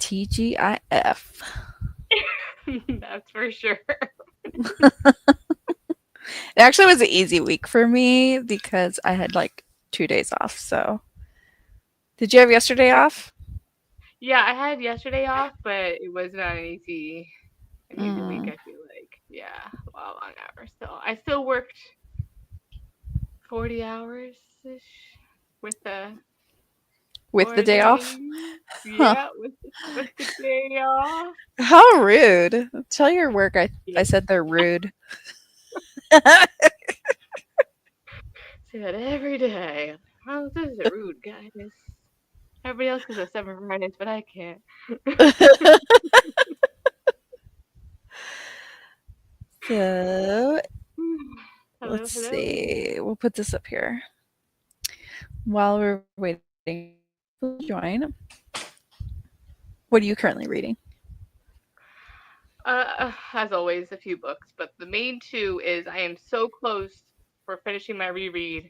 TGIF. That's for sure. It actually was an easy week for me because I had like 2 days off. So, did you have yesterday off? Yeah, I had yesterday off, but it was not an easy week. Mm. I feel like, yeah, a lot of long hours. Still, I still worked 40 hours ish with the With the 4 day off? days. Huh. Yeah, with the day off. How rude. Tell your work I Yeah, said they're rude. say that every day. Oh, this is rude, guys. Everybody else gets a 7 Fridays, but I can't. So, Hello, let's hello. see. We'll put this up here while we're waiting for people to join. What are you currently reading? As always, a few books, but the main two is I am so close for finishing my reread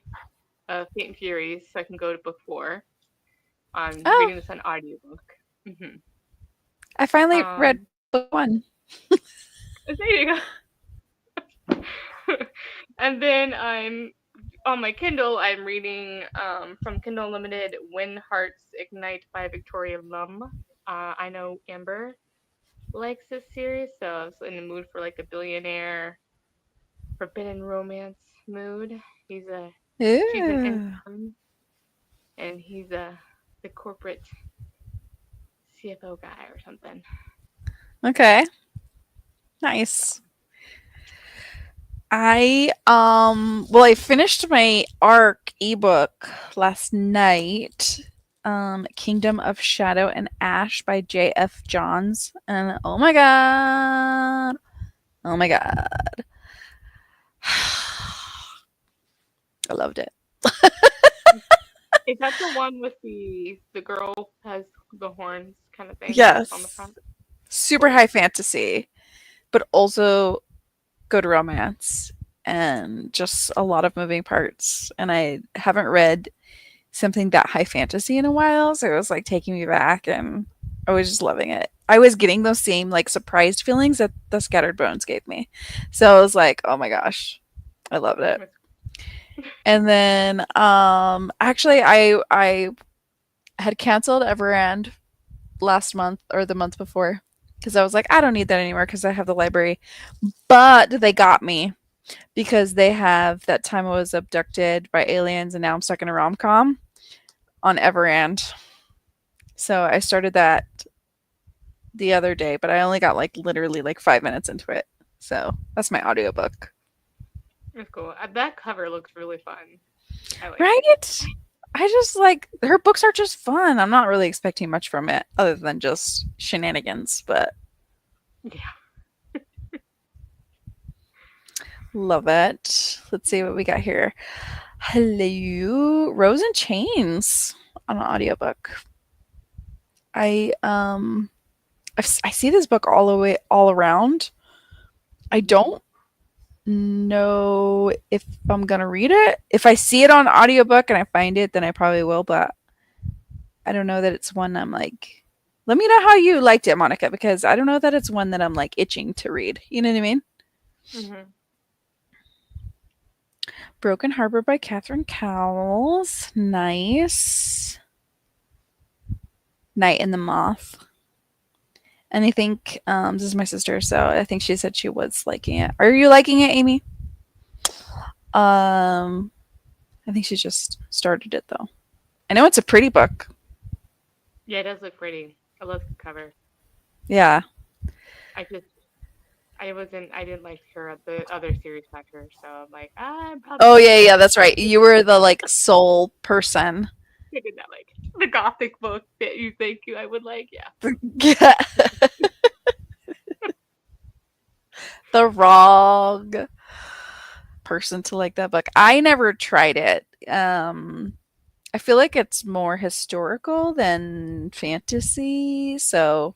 of Fate and Fury, so I can go to book 4. I'm Oh, reading this on audiobook. hmm I finally read Um, book one. there you go. And then I'm on my Kindle. I'm reading from Kindle Unlimited, When Hearts Ignite by Victoria Lum. I know Amber likes this series, so I was in the mood for like a billionaire forbidden romance mood. She's an Ooh. intern, and he's the corporate CFO guy or something. Okay. So Nice. I finished my ARC ebook last night. Kingdom of Shadow and Ash by J.F. Johns. And oh my god. Oh my god. I loved it. is that the one with the girl has the horns kind of thing on the Yes. front? Super Cool. high fantasy, but also good romance and just a lot of moving parts. And I haven't read something that high fantasy in a while, so it was like taking me back and I was just loving it. I was getting those same like surprised feelings that the Scattered Bones gave me. So I was like, "Oh my gosh, I loved it." That's And then actually I had canceled Everand last month or the month before because I was like, I don't need that anymore because I have the library. But they got me because they have That Time I Was Abducted by Aliens and Now I'm Stuck in a Rom Com on Everand. So I started that the other day, but I only got like literally like 5 minutes into it. So that's my audiobook. that's cool. That cover looks really fun. I like it. Right? I just like her books are just fun. I'm not really expecting much from it other than just shenanigans, but Yeah. love it. Let's see what we got here. Hello, Rose and Chains on an audiobook. I I see this book all the way all around. I Mhm. don't know if I'm gonna read it. If I see it on audiobook and I find it, then I probably will, but I don't know that it's one I'm like let me know how you liked it, Monica, because I don't know that it's one that I'm like itching to read. You know what I mean? Mhm. Broken Harbor by Catherine Cowles. Nice. Night in the Moth. And I think this is my sister, so I think she said she was liking it. Are you liking it, Amy? Um, I think she just started it though. I know it's a pretty book. Yeah, it does look pretty. I love the cover. Yeah. I just I didn't like her the other series factor, so I'm like, I'm probably Oh gonna yeah, skip yeah, this. that's right. You were the like soul person. I did that like the gothic book that you think you I would like. Yeah. The wrong person to like that book. I never tried it. I feel like it's more historical than fantasy, so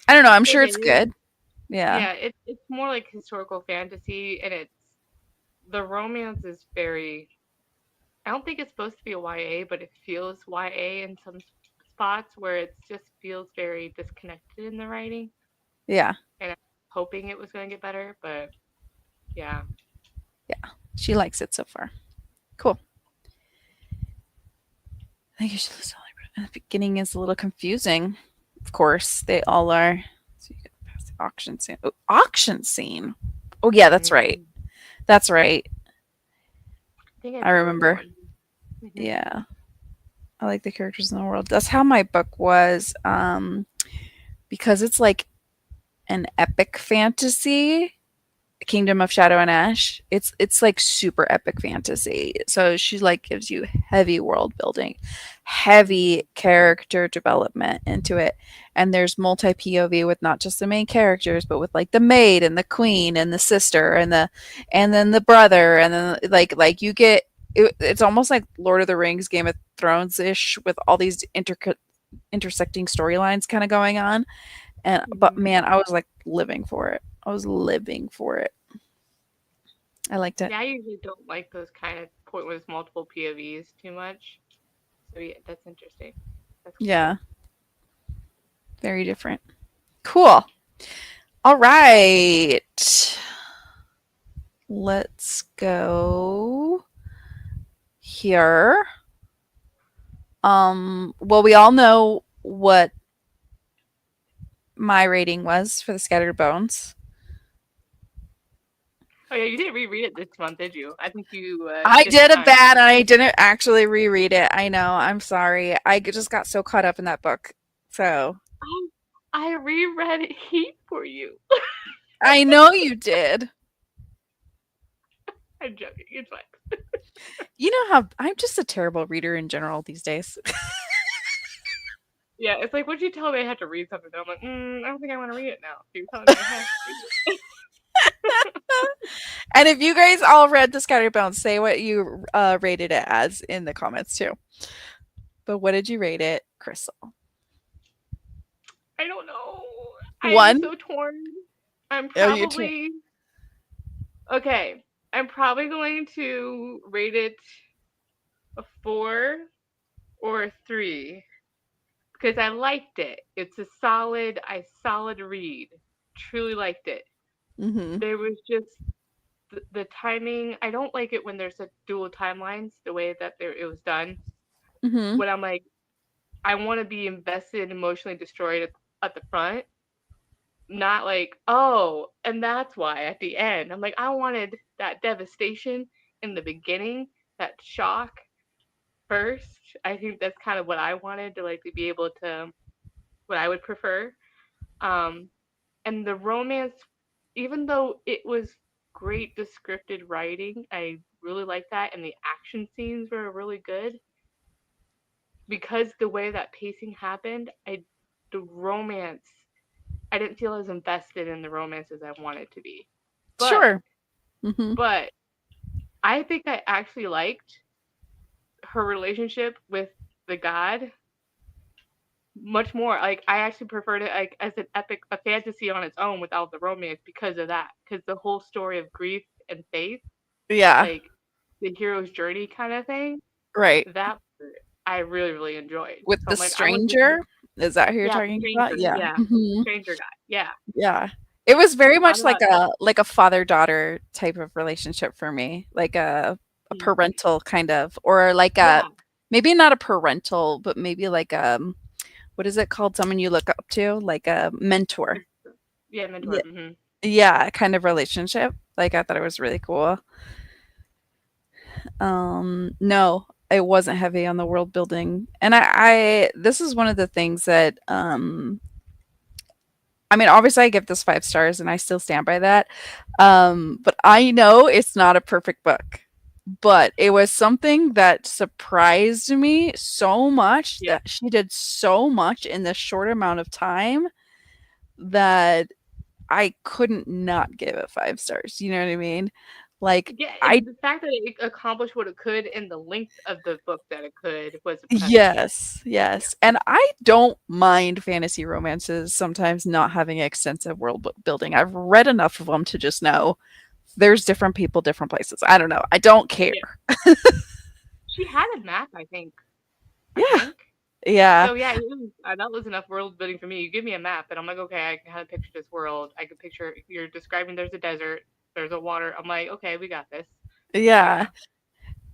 I don't know. I'm It sure it's is. good. Yeah. Yeah, it's more like historical fantasy, and the romance is very. I don't think it's supposed to be a YA, but it feels YA in some spots where it just feels very disconnected in the writing, Yeah. and I'm hoping it was going to get better, but yeah. Yeah. She likes it so far. Cool. I think you should listen to it. The beginning is a little confusing. Of course, they all are. So you get past the auction scene. Oh, auction scene. Oh yeah, that's right. Mm. That's right. I think I I wrote that remember. one. Hmm. Yeah. I like the characters in the world. That's how my book was. Because it's like an epic fantasy. Kingdom of Shadow and Ash. It's like super epic fantasy. So she like gives you heavy world building, heavy character development into it. And there's multi POV with not just the main characters, but with like the maid and the queen and the sister and then the brother and then like you get it's almost like Lord of the Rings, Game of Thrones ish with all these intersecting storylines kind of going on. And but Hmm. man, I was like living for it. I was living for it. I liked it. Yeah, I usually don't like those kind of pointless multiple POVs too much. So yeah, that's interesting. That's Yeah, cool. very different. Cool. All right. Let's go here. Well, we all know what my rating was for the Scattered Bones. Oh yeah, you didn't reread it this month, did you? I think you I skipped did a time. bad and I didn't actually reread it. I know. I'm sorry. Just got so caught up in that book. So I reread it Heat for you. I know you did. I'm joking. It's fine. You know how I'm just a terrible reader in general these days. Yeah, it's like once you tell me I have to read something, I'm like, I don't think I want to read it now. You're telling me I have to read it. And if you guys all read The Scattered Bones, say what you rated it as in the comments too. But what did you rate it, Crystal? I don't know. I'm One? so torn. I'm Oh, you too. probably okay. I'm probably going to rate it a 4 or a 3 because I liked it. It's a solid read. Truly liked it. Mm-hmm. There was just the timing. I don't like it when there's a dual timelines. The way that it was done. Mm-hmm. When I'm like, I want to be invested, emotionally destroyed at the front, not like, oh, and that's why at the end. I'm like, I wanted that devastation in the beginning, that shock first. I think that's kind of what I wanted to like to be able to what I would prefer. Um and the romance, even though it was great descripted writing, I really liked that, and the action scenes were really good because the way that pacing happened, the romance, I didn't feel as invested in the romance as I wanted to be. But Sure. Mm-hmm. but I think I actually liked her relationship with the god much more. Like I actually preferred it like as an epic, a fantasy on its own without the romance because of that. Because the whole story of grief and faith, Yeah. like the hero's journey kind of thing, Right. that I really enjoyed. With So the I'm like, I would just stranger? Is that who you're yeah, the talking about? stranger, Yeah. yeah, Mm-hmm. stranger guy, yeah. Yeah. It was very I much thought like a father-daughter type of relationship for me. Like a parental kind of or like a yeah, maybe not a parental, but maybe like what is it called? Someone you look up to, like a mentor. it's, yeah, mentor. Yeah. Hmm. Yeah, kind of relationship. Like I thought it was really cool. No, it wasn't heavy on the world building. And I this is one of the things that I mean, obviously I give this 5 stars and I still stand by that. But I know it's not a perfect book. But it was something that surprised me so much Yeah, that she did so much in this short amount of time that I couldn't not give it 5 stars. You know what I mean? Like yeah. I The fact that it accomplished what it could in the length of the book that it could was impressive. yes, Yeah, yes. And I don't mind fantasy romances sometimes not having extensive building. I've read enough of them to just know there's different people, different places. I don't know. I don't care. yeah. She had a map, I think. I Yeah, think. Yeah. So yeah, that was enough world building for me. You give me a map, and I'm like, okay, I can kind of picture this world. I can picture you're describing there's a desert, there's a water. I'm like, okay, we got this. Yeah. Yeah.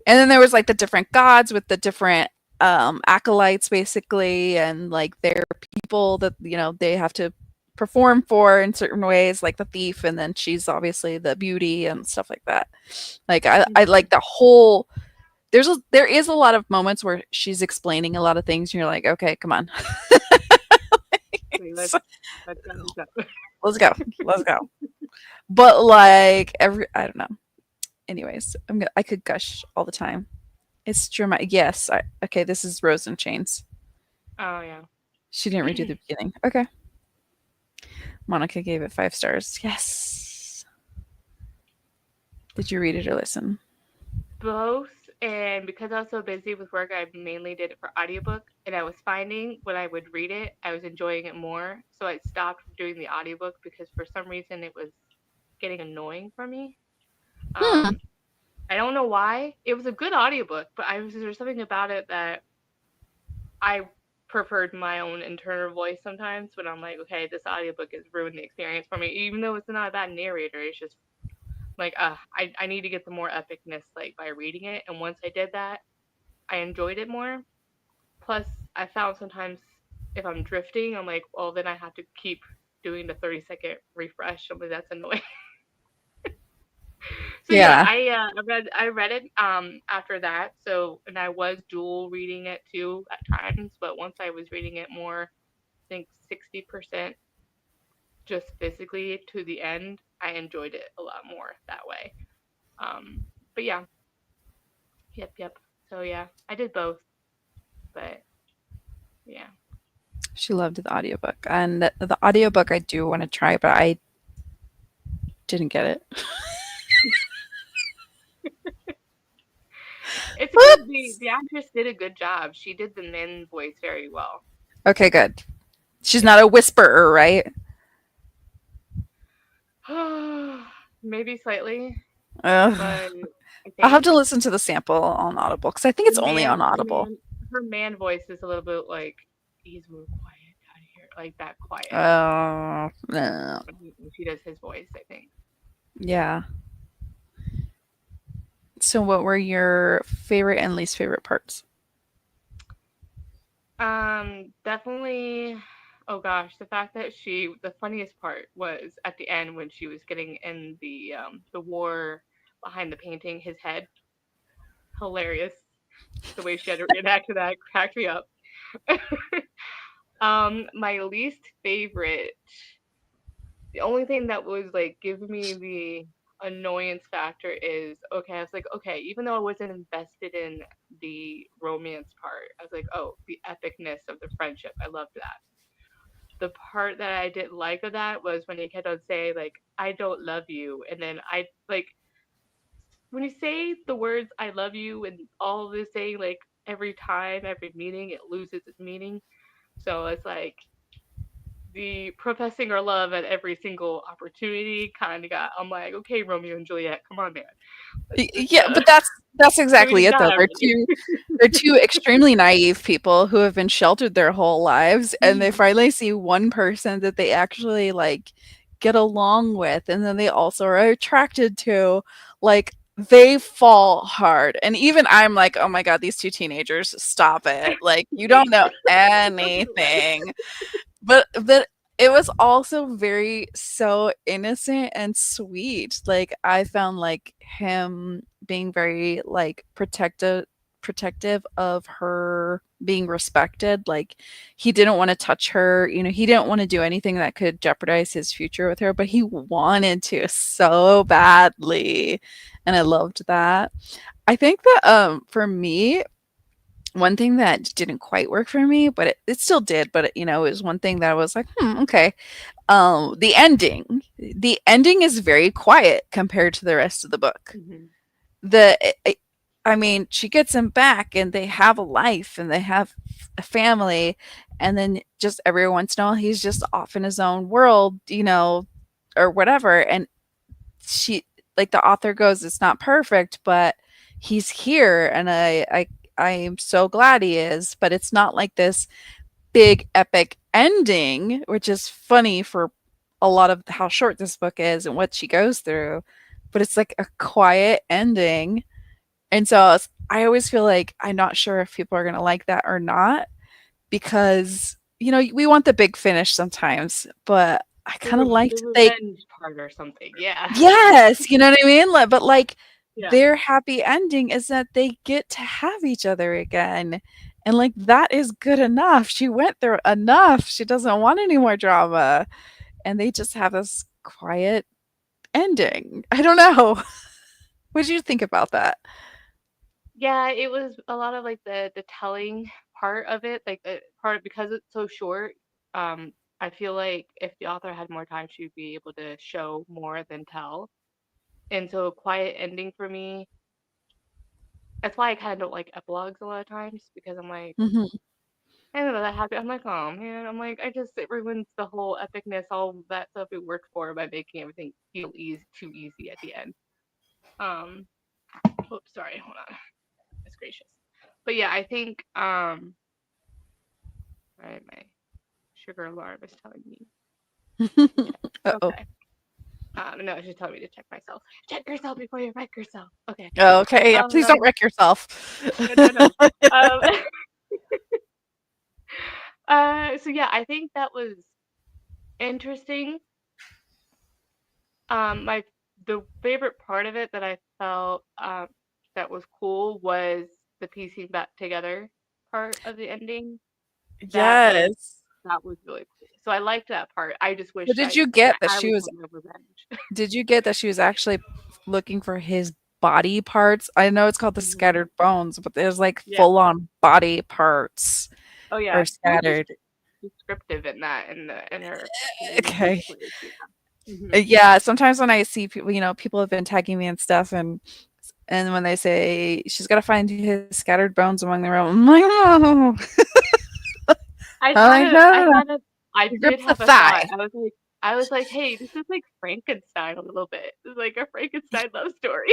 And then there was like the different gods with the different acolytes basically, and like their people that they have to perform for in certain ways, like the thief, and then she's obviously the beauty and stuff like that. Like I Mhm. like the whole there is a lot of moments where she's explaining a lot of things and you're like, okay, come on. Wait, So, let's go. Let's go. let's go. Let's go. But like I don't know. Anyways, I could gush all the time. It's dramatic. Yes. Okay, this is Rose and Chains. Oh yeah. She didn't redo the beginning. Okay. Monica gave it 5 stars. Yes. Did you read it or listen? Both, and because I was so busy with work, I mainly did it for audiobook, and I was finding when I would read it, I was enjoying it more. So I stopped doing the audiobook because for some reason it was getting annoying for me. Hmm. Um, I don't know why. It was a good audiobook, but there's something about it that I preferred my own internal voice sometimes when I'm like, okay, this audiobook has ruined the experience for me, even though it's not a bad narrator. It's just like, I need to get the more epicness like by reading it. And once I did that, I enjoyed it more. Plus, I found sometimes if I'm drifting, I'm like, well, then I have to keep doing the 30-second refresh. I'm like, that's annoying. So yeah, Yeah. I read it after that. So and I was dual reading it too at times, but once I was reading it more, I think 60% just physically to the end, I enjoyed it a lot more that way. But yeah, yep. So yeah, I did both, but yeah. She loved the audiobook. And the audiobook I do want to try, but I didn't get it. It's a good the actress did a good job. She did the men voice very well. Okay, good. She's Yeah. not a whisperer, right? Maybe slightly, Ugh. but I I'll have think to listen to the sample on Audible because I think the it's only man on the Audible. man her man voice is a little bit like he's real quiet out here, like that quiet No. when she does his voice, I think. Yeah. So, what were your favorite and least favorite parts? Definitely. Oh gosh, the fact that the funniest part was at the end when she was getting in the war behind the painting, his head. Hilarious. The way she had to react to that cracked me up. My least favorite, the only thing that was like giving me the annoyance factor is okay, I was like, okay, even though I wasn't invested in the romance part, I was like, oh, the epicness of the friendship. I loved that. The part that I didn't like of that was when he kept on saying like, I don't love you, and then I like when you say the words I love you and all of this saying like every time, every meeting, it loses its meaning. So it's like the professing our love at every single opportunity kind of got. I'm like, okay, Romeo and Juliet, come on, man, let's just Yeah, but that's can we exactly just it die though. already? They're two extremely naive people who have been sheltered their whole lives, and they finally see one person that they actually like get along with, and then they also are attracted to. Like they fall hard, and even I'm like, oh my god, these two teenagers, stop it! Like you don't know Don't do it right. anything. But it was also very so innocent and sweet. Like I found like him being very like protective of her being respected. Like he didn't want to touch her, he didn't want to do anything that could jeopardize his future with her, but he wanted to so badly. And I loved that. I think that for me, one thing that didn't quite work for me, but it still did, but it was one thing that I was like, okay. The ending. The ending is very quiet compared to the rest of the book. Mhm. The I mean, she gets him back and they have a life and they have a family, and then just every once in a while he's just off in his own world, or whatever. And she like the author goes, it's not perfect, but he's here, and I'm so glad he is, but it's not like this big epic ending, which is funny for a lot of how short this book is and what she goes through. But it's like a quiet ending. And so I always feel like I'm not sure if people are going to like that or not because, we want the big finish sometimes, but I kind of The liked they revenge part or something. Yeah. yes, you know what I mean? But like Yeah. their happy ending is that they get to have each other again. And like that is good enough. She went through enough. She doesn't want any more drama. And they just have this quiet ending. I don't know. What did you think about that? Yeah, it was a lot of like the telling part of it, like the part because it's so short. I feel like if the author had more time, she'd be able to show more than tell. And so a quiet ending for me, that's why I kind of don't like epilogues a lot of times because I'm like, Mhm. I don't know that happy. I'm like, oh man, I'm like, it ruins the whole epicness, all that stuff we worked for by making everything feel too easy at the end. Um, Oops, sorry, hold on. That's gracious. But yeah, I think my sugar alarm is telling me to check. Uh-oh. Okay. No, it's just telling me to check myself. Check yourself before you wreck yourself. Okay. Okay, yeah, please don't Um, wreck yourself. no, no, no. Um, so yeah, I think that was interesting. My the favorite part of it that I felt that was cool was the piecing back together part of the ending. That was Yes. that was really cool. So I liked that part. I just But wish did you get that I she would was have my revenge. did you get that she was actually looking for his body parts? I know it's called the Mhm. scattered bones, but there's like Yeah. full on body parts Oh yeah. are She was scattered. descriptive in that in her Okay. gameplays. Yeah. Yeah, sometimes when I see people, people have been tagging me and stuff, and when they say she's got to find his scattered bones among the realm, I'm like, oh, I'm like, no, I no, no. had a I He did grips the have a thigh. thought. I was like, hey, this is like Frankenstein a little bit. This is like a Frankenstein love story.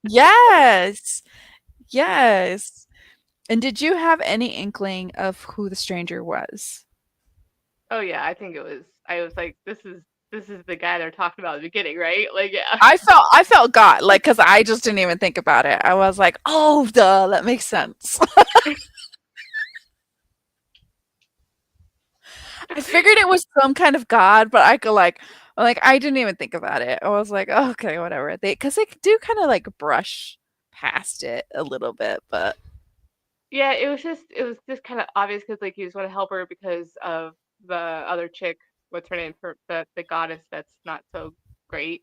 Yes, yes. And did you have any inkling of who the stranger was? Oh yeah, I think it was. I was like, this is the guy they're talking about at the beginning, right? Like yeah. I felt God, like, because I just didn't even think about it. I was like, oh, duh, that makes sense. I figured it was some kind of God, but I could like I didn't even think about it. I was like, oh, okay, whatever. Because they do kind of like brush past it a little bit, but Yeah, it was just kind of obvious because like he just want to help her because of the other chick. What's her name? For the goddess that's not so great.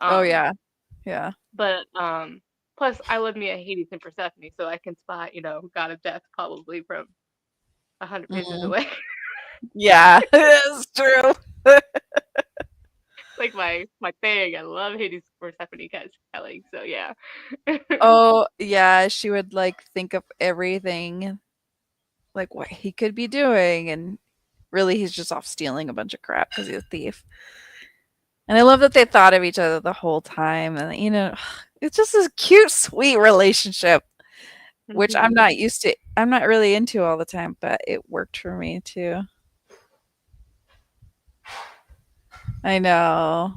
oh Um, yeah, yeah. but plus I love me a Hades and Persephone, so I can spot God of Death probably from 100 paces Mm, away. yeah, it's true. Like my thing. I love Hades and Persephone kind of telling. So yeah. Oh yeah, she would like think of everything, like what he could be doing, and really he's just off stealing a bunch of crap because he's a thief. And I love that they thought of each other the whole time, and it's just this cute, sweet relationship, which I'm Mhm. not used to. I'm not really into all the time, but it worked for me too. I know.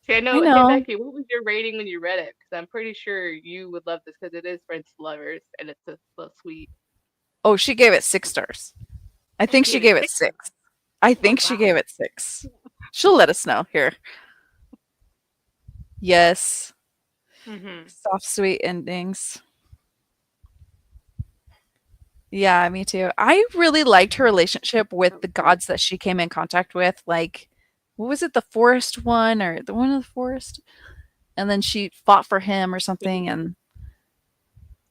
See, I I know. Hey know. Becky, what was your rating when you read it? Because I'm pretty sure you would love this because it is French lovers and it's a little sweet. Oh, she gave it 6 stars. I She think she gave it gave it 6 stars. 6. I Oh think she wow. gave it 6. She'll let us know here. Yes. Mhm. Soft, sweet endings. Yeah, me too. I really liked her relationship with That the was sweet. gods that she came in contact with. Like, what was it, the forest one or the one of the forest? And then she fought for him or The something. And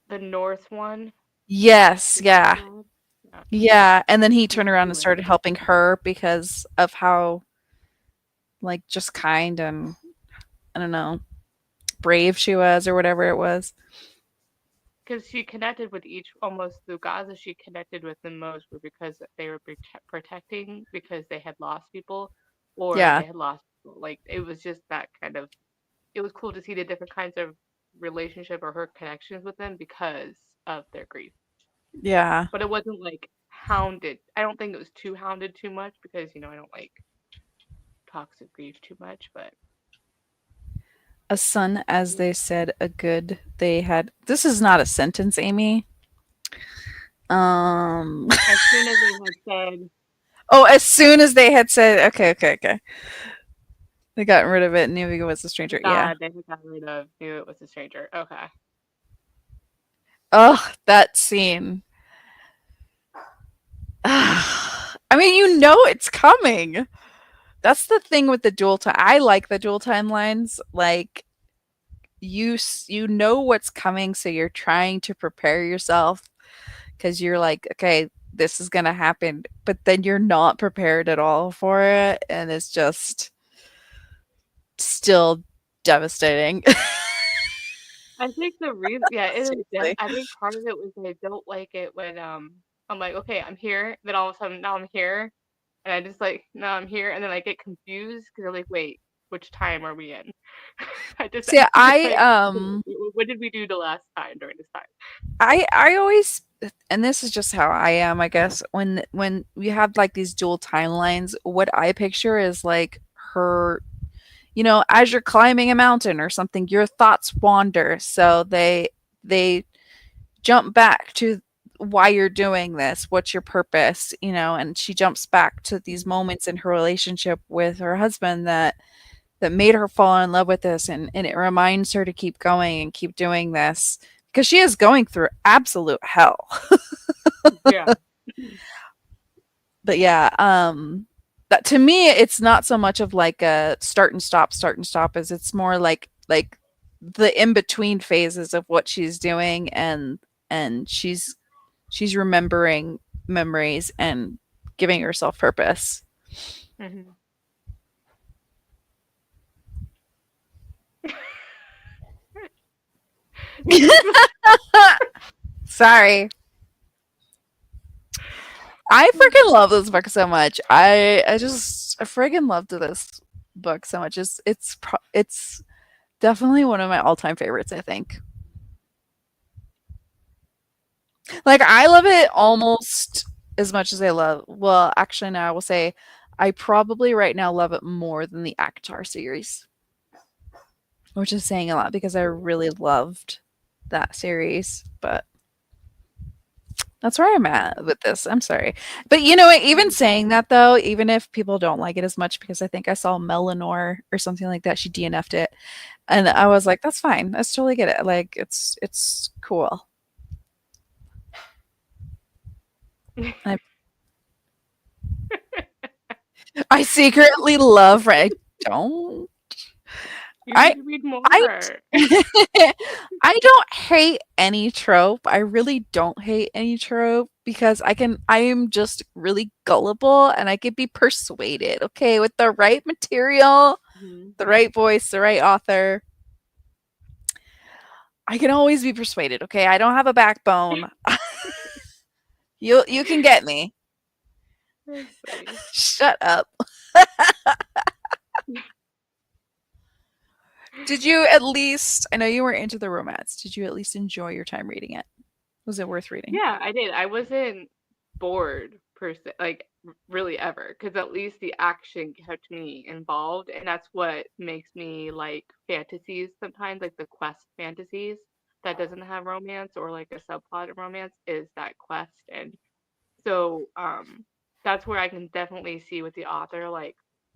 the North one, yes, the North yeah, god. Yeah, yeah. And then he he was turned around and cool. started helping her because of how, like, just kind and I don't know, brave she was or whatever it was. Because she connected with each almost the gods that she connected with the most were because they were protecting because they had lost people or Yeah, they had lost people. Like it was just that kind of. It was cool to see the different kinds of relationship or her connections with them because of their grief. Yeah. But it wasn't like hounded. I don't think it was too hounded too much because I don't like toxic grief too much. But A son, as they said, a good they had. This is not a sentence, Amy. Um, as soon as they had said, oh, as soon as they had said, okay, okay, okay. They got rid of it and knew he was a stranger. Yeah. God, they had got rid of, knew it was a stranger. Okay. Oh, that scene. I mean, you know it's coming. That's the thing with the dual time. I like the dual timelines. Like you know what's coming, so you're trying to prepare yourself because you're like, okay, this is gonna happen, but then you're not prepared at all for it, and it's just still devastating. I think the reason, yeah, it is. Seriously. I think part of it was I don't like it when I'm like, okay, I'm here. Then all of a sudden, now I'm here, and I just like, now I'm here, and then I get confused because I'm like, wait, which time are we in? See, I just like, what did we do the last time during this time? I always, and this is just how I am, I guess, when we have like these dual timelines, what I picture is like her, as you're climbing a mountain or something, your thoughts wander. So they jump back to why you're doing this, what's your purpose, and she jumps back to these moments in her relationship with her husband that made her fall in love with this, and it reminds her to keep going and keep doing this because she is going through absolute hell. Yeah. But yeah, that to me it's not so much of like a start and stop, as it's more like the in between phases of what she's doing, and she's remembering memories and giving herself purpose. Hmm. Sorry. I freaking love this book so much. I freaking loved this book so much. It's definitely one of my all-time favorites, I think. Like I love it almost as much as I love, well, actually no, I will say I probably right now love it more than the Akatar series, which is saying a lot because I really loved that series, but that's where I'm at with this. I'm sorry. But you know what? Even saying that though, even if people don't like it as much, because I think I saw Melanor or something like that, she DNF'd it. And I was like, that's fine. I totally get it. Like it's cool. I I secretly love I don't You need I to read I more. I don't hate any trope. I really don't hate any trope because I am just really gullible and I could be persuaded, okay, with the right material, Mhm. the right voice, the right author. I can always be persuaded, okay? I don't have a backbone. You can get me. That's funny. Shut up. Did you at least I know you were into the romance. Did you at least enjoy your time reading it? Was it worth reading? Yeah, I did. I wasn't bored per se, like really ever, because at least the action kept me involved, and that's what makes me like fantasies sometimes, like the quest fantasies that doesn't have romance or like a subplot of romance is that quest. And so that's where I can definitely see with the author like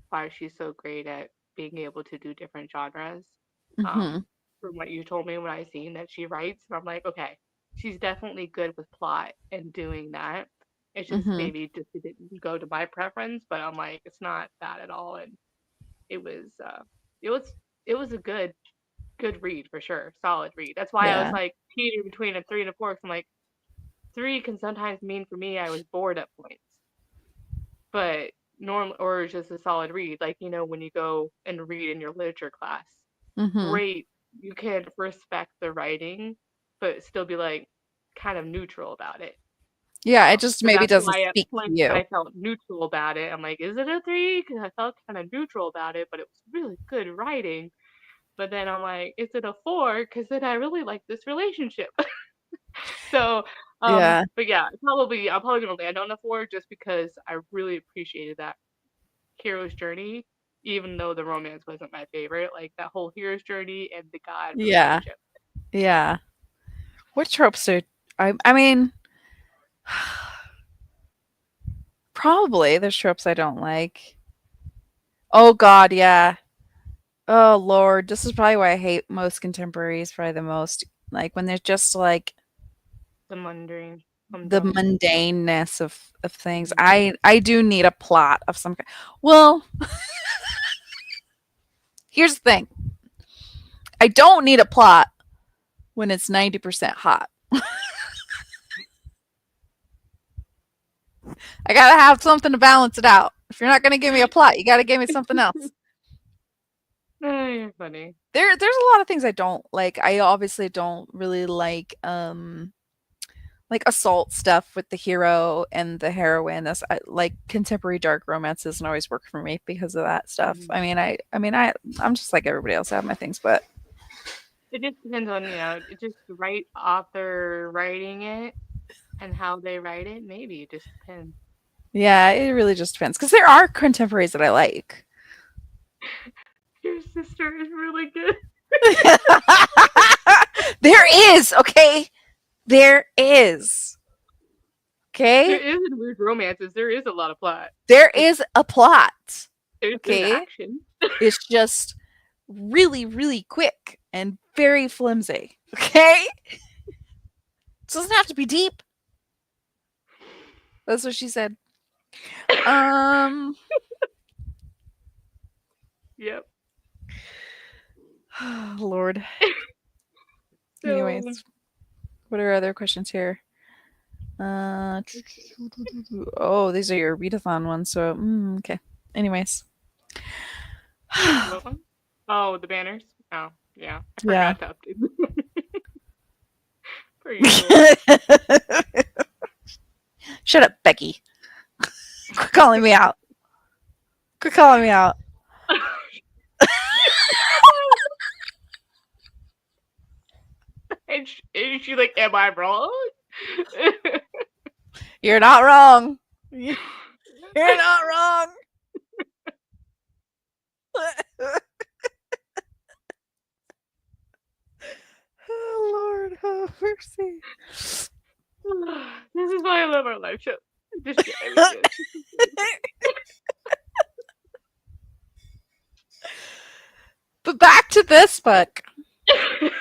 why she's so great at being able to do different genres. Mhm. Um, from what you told me when I seen that she writes, and I'm like, okay, she's definitely good with plot and doing that. It's just Mhm. maybe just it didn't go to my preference, but I'm like, it's not bad at all, and it was uh, it was it was a good read for sure, solid read. That's why I was Yeah. like teetering between a 3 and a 4. 'Cause I'm like, 3 can sometimes mean for me I was bored at points, but normal or just a solid read. Like when you go and read in your literature class, Mhm. great, you can respect the writing, but still be like kind of neutral about it. Yeah, it just So maybe that's doesn't why at speak to points you. I felt neutral about it. I'm like, is it a 3? Because I felt kind of neutral about it, but it was really good writing. But then I'm like, is it a 4? Because then I really like this relationship. So, Yeah. but yeah, probably I'll probably gonna land on the four just because I really appreciated that hero's journey, even though the romance wasn't my favorite. Like that whole hero's journey and the god Yeah. relationship. Yeah. What tropes are I mean, probably there's tropes I don't like. Oh god, yeah. Oh lord, this is probably why I hate most contemporaries probably the most. Like when there's just like The mundane, the humdrum. mundaneness of things. Mhm. I do need a plot of some kind. Well, here's the thing. I don't need a plot when it's 90% hot. I gotta have something to balance it out. If you're not gonna give me a plot, you gotta give me something else. Oh, you're funny. There's a lot of things I don't like. I obviously don't really like assault stuff with the hero and the heroine. That's like contemporary dark romance doesn't always work for me because of that stuff. Mhm. I'm just like everybody else. I have my things, but It just depends on, it just the right author writing it and how they write it. Maybe it just depends. yeah, it really just depends because there are contemporaries that I like. Your sister is really good. There is, okay? There is. There Okay? is in weird romances. There is a lot of plot. There It's is a plot. there's Okay? action. It's just really, really quick and very flimsy. Okay? It doesn't have to be deep. That's what she said. Um, Yep. Lord. So Anyways, what are other questions here? Oh, these are your readathon ones. So, okay. Anyways, what one? Oh, the banners. Oh, yeah. I yeah. forgot to update them per usual. Shut up, Becky. Quit calling me out. Quit calling me out. And she like, am I wrong? You're not wrong. You're not wrong. Oh, Lord, have mercy. This is why I love our live show. Just kidding. I mean, But back to this book. I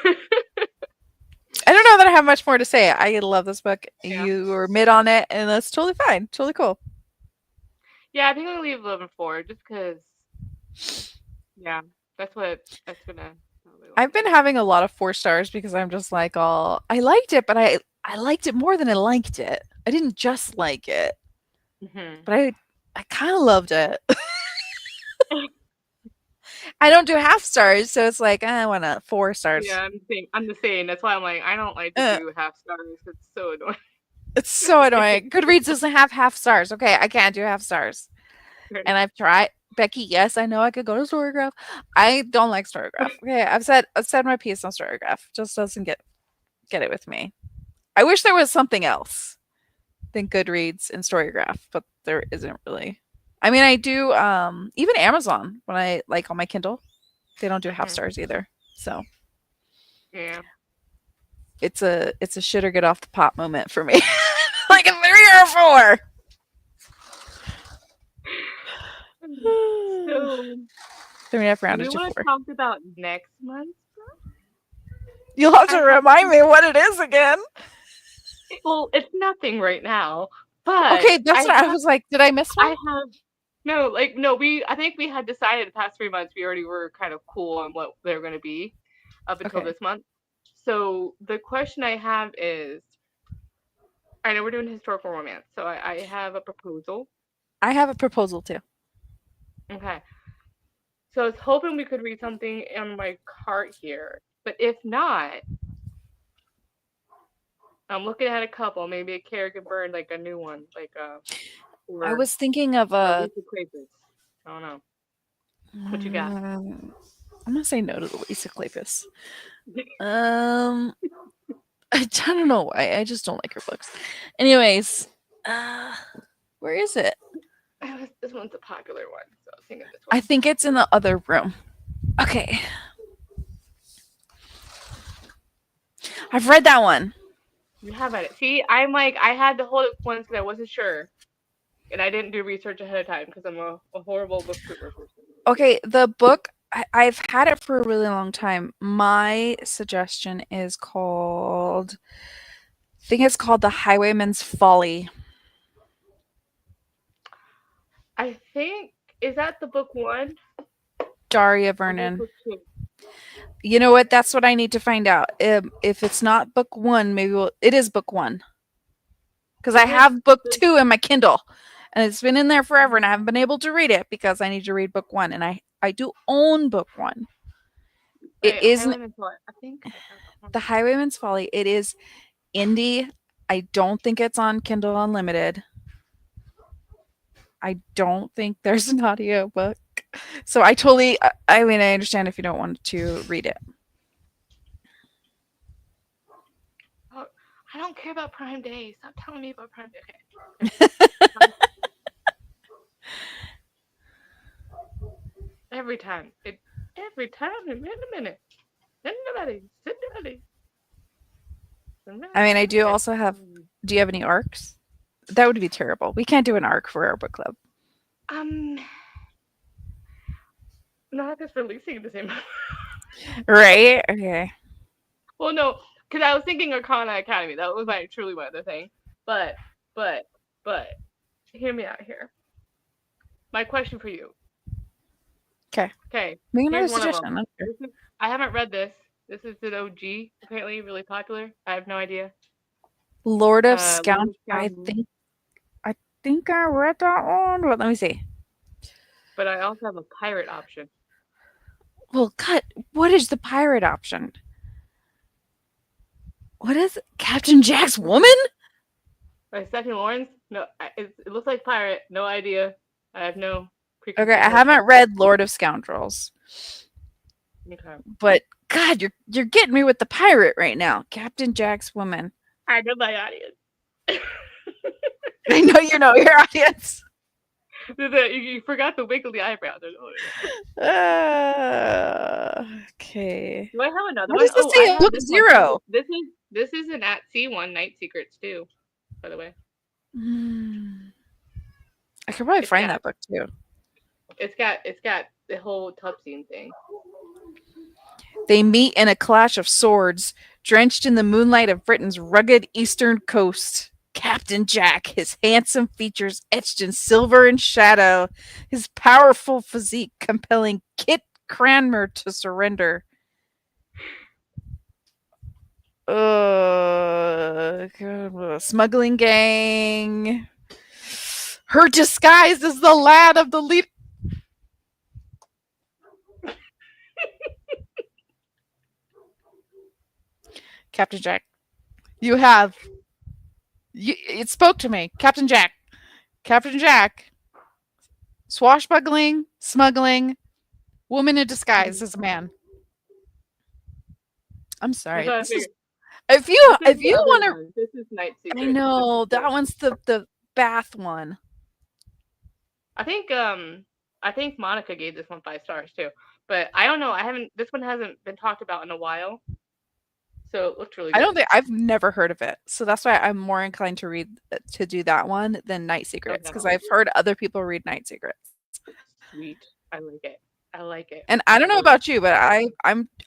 don't know that I have much more to say. I love this book. yeah. You were mid on it, and that's totally fine. Totally cool. Yeah, I think I'll leave 11-4 just because, yeah, that's gonna probably I've land been on that. having a lot of 4 stars because I'm just like, all I liked it, but I liked it more than I liked it. I didn't just like it, Hmm. but I kind of loved it. I don't do half stars, so it's like I want a 4 stars. Yeah, I'm the same. I'm the same. That's why I'm like, I don't like to Uh, do half stars. It's so annoying. it's so annoying. Goodreads doesn't have half stars. Okay, I can't do half stars, Right. and I've tried. Becky, yes, I know I could go to Storygraph. I don't like Storygraph. Okay, I've said my piece on Storygraph. Just doesn't get it with me. I wish there was something else than Goodreads and Storygraph, but there isn't really. I mean, I do even Amazon when I like on my Kindle, they don't do half Hmm. stars either. So Yeah. it's a shit or get off the pot moment for me. Like a 3 or 4. So, 3.5 do rounded we to want to 4. talk about next month? You'll have I to have remind me what it is again. well, it's nothing right now, but Okay, that's what I was like. Did I miss one? I have no, like no, I think we had decided the past 3 months we already were kind of cool on what they're going to be up until Okay, this month. So the question I have is, I know we're doing historical romance, so I have a proposal. I have a proposal too. Okay, so I was hoping we could read something on my cart here, but if not, I'm looking at a couple. Maybe a character burn, like a new one, like I or was thinking of a. Lisa Kleypas. I don't know. What you got? I'm gonna say no to the Lisa Kleypas. Um, I don't know why. I just don't like her books. Anyways, uh, where is it? This one's a popular one, so I was thinking this I one. think it's in the other room. Okay, I've read that one. You have it. See, I'm like, I had to hold it once because I wasn't sure, and I didn't do research ahead of time because I'm a horrible booktuber person. Okay, the book I've had it for a really long time. My suggestion is called. I think it's called The Highwayman's Folly. I think is that the book one Daria or that's Vernon. book two? You know what? That's what I need to find out. If it's not book one, maybe it is book one because I This is have book this. two in my Kindle, and it's been in there forever, and I haven't been able to read it because I need to read book one, and I do own book one. It Wait, isn't Highwayman's What? I think I have that one. The Highwayman's Folly. It is indie. I don't think it's on Kindle Unlimited. I don't think there's an audiobook. So I totally I mean I understand if you don't want to read it. Oh, I don't care about Prime Day. Stop telling me about Prime Day. Okay, okay. Every time. Every time. In a minute. Anybody. Anybody. I mean I do Okay. also have do you have any arcs? That would be terrible. We can't do an arc for our book club. Um, not if it's releasing at the same time. Right? Okay. Well, no, because I was thinking Arcana Academy. That was like truly my other thing. But, but, but, hear me out here. My question for you. Okay. Okay, Make another here's one of them. suggestion. Okay. I haven't read this. This is an OG, apparently really popular. I have no idea. Lord of Lord Scound of Scoundrels. I think I read that one. But let me see. But I also have a pirate option. Well, cut. What is the pirate option? What is it? Captain Jack's woman? By Stephanie Lawrence? No, it looks like pirate. No idea. I have no Okay, preconceived I notion. haven't read Lord of Scoundrels, Okay. but God, you're getting me with the pirate right now. Captain Jack's woman. I know my audience. I know you know your audience. You forgot the wiggly eyebrows. Okay. Do I have another What one? does this Oh, I say? have Book this one too. zero. This is an at sea one, Night Secrets too. By the way, Hmm. I could probably it's find got that book too. it's got the whole tub scene thing. They meet in a clash of swords, drenched in the moonlight of Britain's rugged eastern coast. Captain Jack, his handsome features etched in silver and shadow, his powerful physique compelling Kit Cranmer to surrender. Smuggling gang. Her disguise is the lad of the lead. Captain Jack, you have. It spoke to me. Captain Jack. Captain Jack. Swashbuckling, smuggling, woman in disguise as a man. I'm That's sorry. what I This is figured. This is if the you other want to. one. This is Night I Secrets. This is know that the. one's the bath one. I think I think Monica gave this one 5 stars too. But I don't know. I haven't. This one hasn't been talked about in a while, so it looked really I don't good. think I've never heard of it, so that's why I'm more inclined to do that one than Night Secrets Okay. because I've heard other people read Night Secrets. Sweet. I like it. I like it. And I don't know Lord of about you, but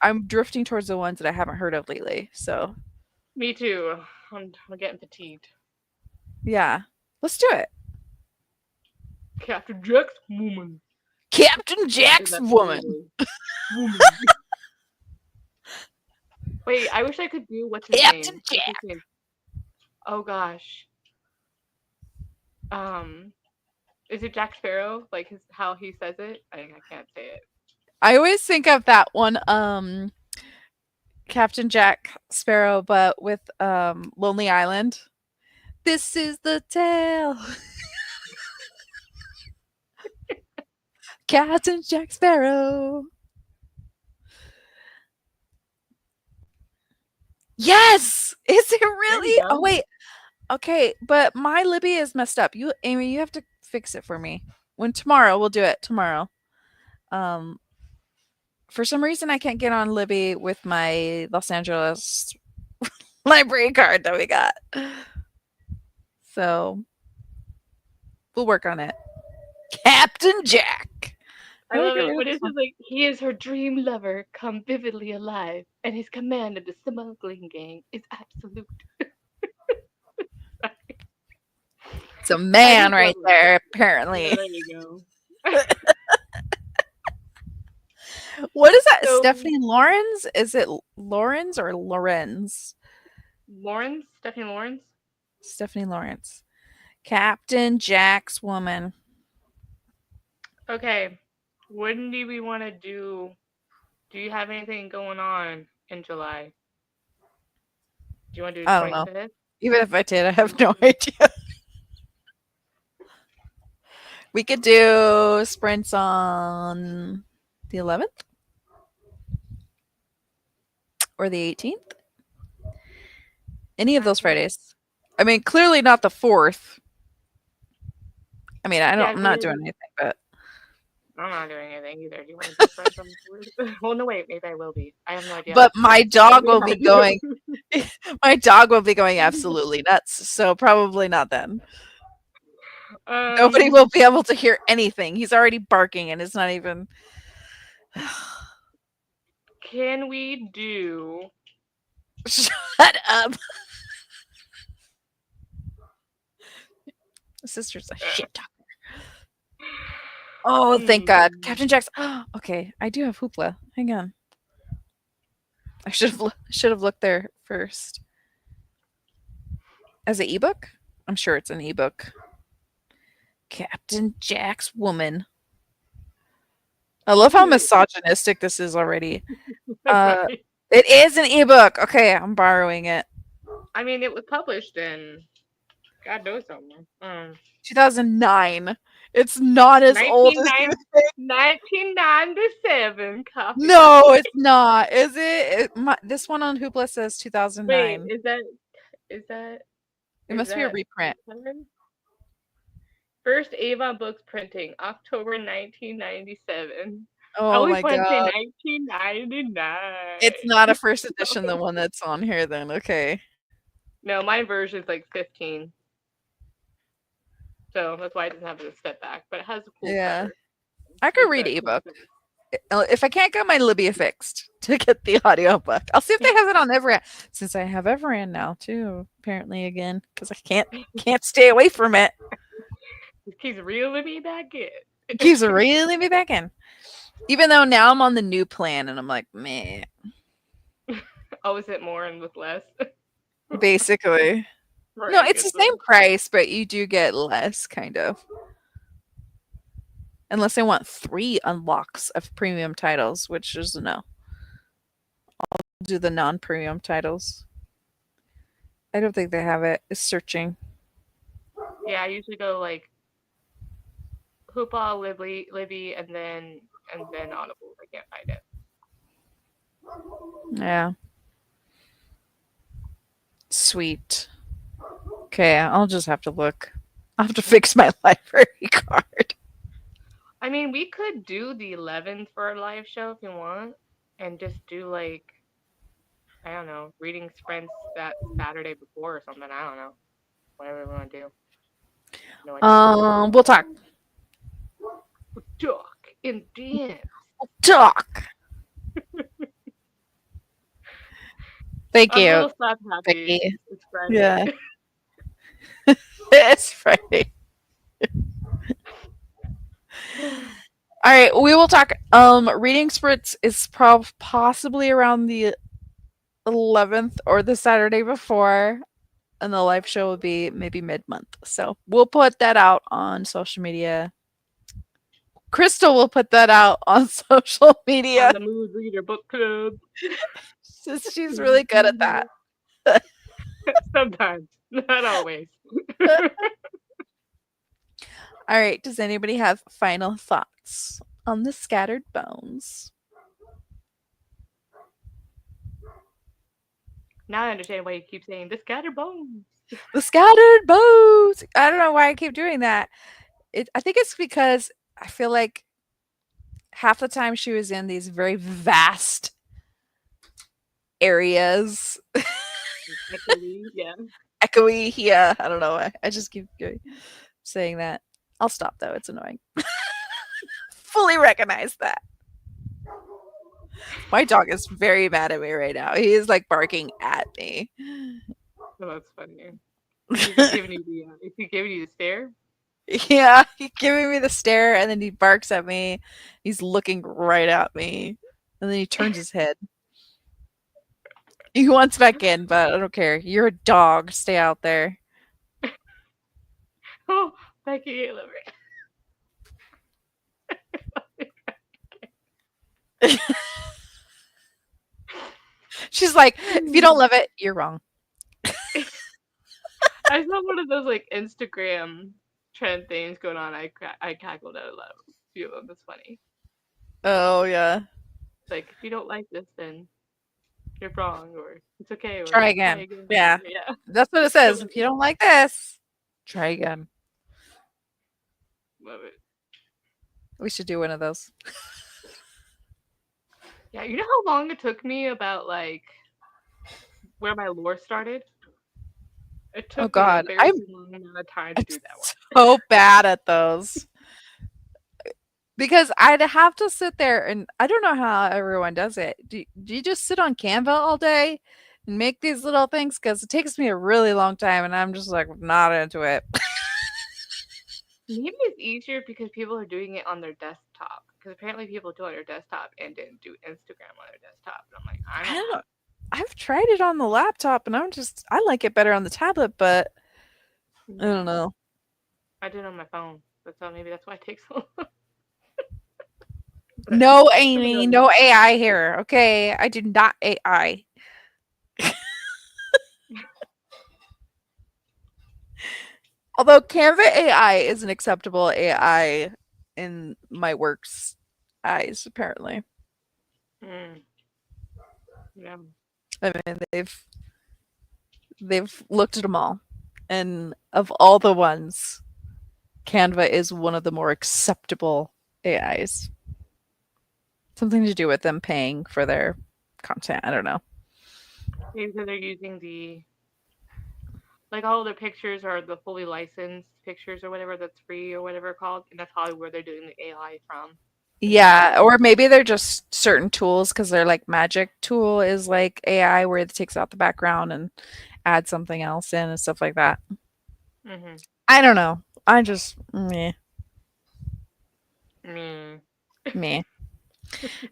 I'm drifting towards the ones that I haven't heard of lately. So Me too. I'm getting fatigued. yeah, let's do it. Captain Jack's woman. Captain Is Jack's that woman. woman? Wait, I wish I could do what's his Captain name? What's his Jack. name? Oh gosh. Um, is it Jack Sparrow? Like his how he says it? I can't say it. I always think of that one, Captain Jack Sparrow, but with Lonely Island. This is the tale. Captain Jack Sparrow. Yes! Is it There you really? Oh go. wait. Okay, but my Libby is messed up. You, Amy, you have to fix it for me. When tomorrow, we'll do it tomorrow. Um, for some reason, I can't get on Libby with my Los Angeles library card that we got. So we'll work on it. Captain Jack. I I love agree it. with But this it's one. just like he is her dream lover, come vividly alive, and his command of the smuggling gang is absolute. It's a I man just love right it. there, Yeah, apparently. there you go. What is that? So Stephanie Lawrence? Is it Lawrence or Lorenz? Lawrence, Stephanie Lawrence. Stephanie Lawrence. Captain Jack's woman. Okay, when do we want to do? Do you have anything going on in July? Do you want to do I don't know. 25th? Even if I did, I have no idea. We could do sprints on the 11th or the 18th. Any of those Fridays. I mean, clearly not the 4th. I mean, Yeah, I'm we not did. doing anything, but I'm not doing anything either. Do you want to do Friends on the 4th? Well, no, wait, maybe I will be. I have no idea. my I'll dog see will how I be do. going my dog will be going absolutely nuts, so probably not then. Nobody um, will be able to hear anything. He's already barking and it's not even can we do? shut up. My sister's a shit talker. Oh, thank God. Hmm. Captain Jack's okay, I do have Hoopla. Hang on. Should have looked there first. As an ebook? I'm sure it's an ebook. Captain Jack's woman. I love how misogynistic this is already. Uh, Right. it is an ebook. Okay, I'm borrowing it. I mean, it was published in God knows somewhere. 2009. It's not as old as you 1990, think. 1997 No, copyright. it's not. Is it? This one on Hoopla says Wait, 2009. is that It is must be a that reprint. first Avon Books printing, October 1997. I Oh always my want to say God. It's 1999. not a first edition, the one that's on here, then. Okay. No, my version is like 15, so that's why it doesn't have the step back, but it has a cool Yeah. cover. I could It's read a cool ebook. cover. If I can't get my Libya fixed to get the audiobook, I'll see if they have it on Everand. Since I have Everand now too, apparently again, because I can't stay away from it. It keeps reeling me back It in. keeps reeling me back in. Even though now I'm on the new plan and I'm like, man, Always hit more and with less basically. for No, it's the Agatha. same price, but you do get less, kind of. Unless I want 3 unlocks of premium titles, which is no. I'll do the non-premium titles. I don't think they have it. It's searching. Yeah, I usually go like Hoopa, Libby, and then Audible. I can't find it. Yeah. Sweet. Okay, I'll just have to look. I'll have to fix my library card. I mean, we could do the 11th for a live show if you want, and just do like I don't know, reading sprints that Saturday before or something. I don't know, whatever we want to do. No idea. We'll talk. Duck in dance. Talk. Thank I'm a you, little slap happy. Vicky. It's Friday. Yeah, it's Friday. All right, we will talk. Reading spritz is possibly around the 11th or the Saturday before, and the live show will be maybe mid-month. So we'll put that out on social media. Crystal will put that out on social On media the Mood Reader Book Club. since she's really good at that. Sometimes, not always. All right, does anybody have final thoughts on the scattered bones? Now I understand why you keep saying the scattered bones. The scattered bows. I don't know why I keep doing that. I think it's because I feel like half the time she was in these very vast areas, Echoey, yeah. echoey. Yeah, I don't know why. I just keep saying that. I'll stop though. It's annoying. Fully recognize that. My dog is very mad at me right now. He is like barking at me. So that's funny. Is he giving you the? Is he giving you the stare? Yeah, he's giving me the stare and then he barks at me. He's looking right at me. And then he turns his head. He wants back in, but I don't care. You're a dog. Stay out there. Oh, Becky, you love She's like, if you don't it. love it, you're wrong. I saw one of those like Instagram trend things going on. I cackled at a lot. A few of them. It's funny. Oh yeah. It's like if you don't like this, then you're wrong, or it's okay, or Try try again. again. Yeah. Yeah. That's what it says. If you don't like this, try again. Love it. We should do one of those. Yeah, you know how long it took me about like where my lore started? It Oh took me an god. I'm embarrassing long amount of time to I'm do that one. so bad at those. Because I'd have to sit there and I don't know how everyone does it. Do you just sit on Canva all day and make these little things? Because it takes me a really long time and I'm just like not into it. Maybe it's easier because people are doing it on their desktop. Because apparently people do it on their desktop and didn't do Instagram on their desktop. And I'm like, I I don't don't know. know. I've tried it on the laptop and I like it better on the tablet, but I don't Yeah, know. I did it on my phone. So maybe that's why it takes so long. But No, somebody Amy, else. no AI here. Okay. I did not AI. Although Canva AI is an acceptable AI in my work's eyes, apparently. Mm, yeah. I mean, they've looked at them all, and of all the ones, Canva is one of the more acceptable AIs. Something to do with them paying for their content. I don't know. Maybe because they're using the like all the pictures are the fully licensed pictures or whatever that's free or whatever called, and that's probably where they're doing the AI from, and then Yeah, they're or maybe they're just certain tools because they're like Magic Tool is like AI where it takes out the background and adds something else in and stuff like that. mm-hmm. I don't know. I just meh, Mm. meh.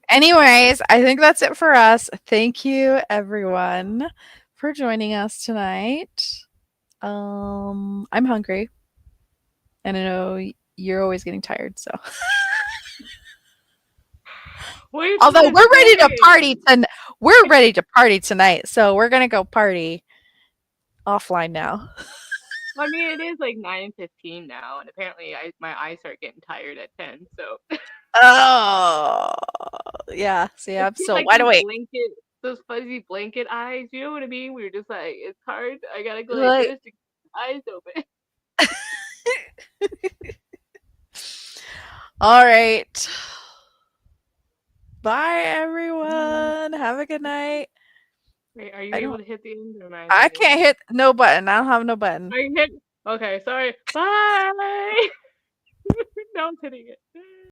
Anyways, I think that's it for us. Thank you everyone for joining us tonight. I'm hungry and I know you're always getting tired, so What are you although trying to say? we're ready to party tonight, so we're gonna go party offline now. I mean, it is like 9:15 now, and apparently my eyes start getting tired at 10. So Oh, yeah. See, it's I'm just still like wide awake. those fuzzy blanket eyes. You know what I mean? We are just like, it's hard. I gotta go like Like, this to keep my eyes open. all right. Bye, Mm. everyone. Have a good night. Wait, are you I able don't. to hit the end, or am I the I only can't one? hit no button. I don't have no button. Are you hit? Okay, sorry. Bye. No one's hitting it.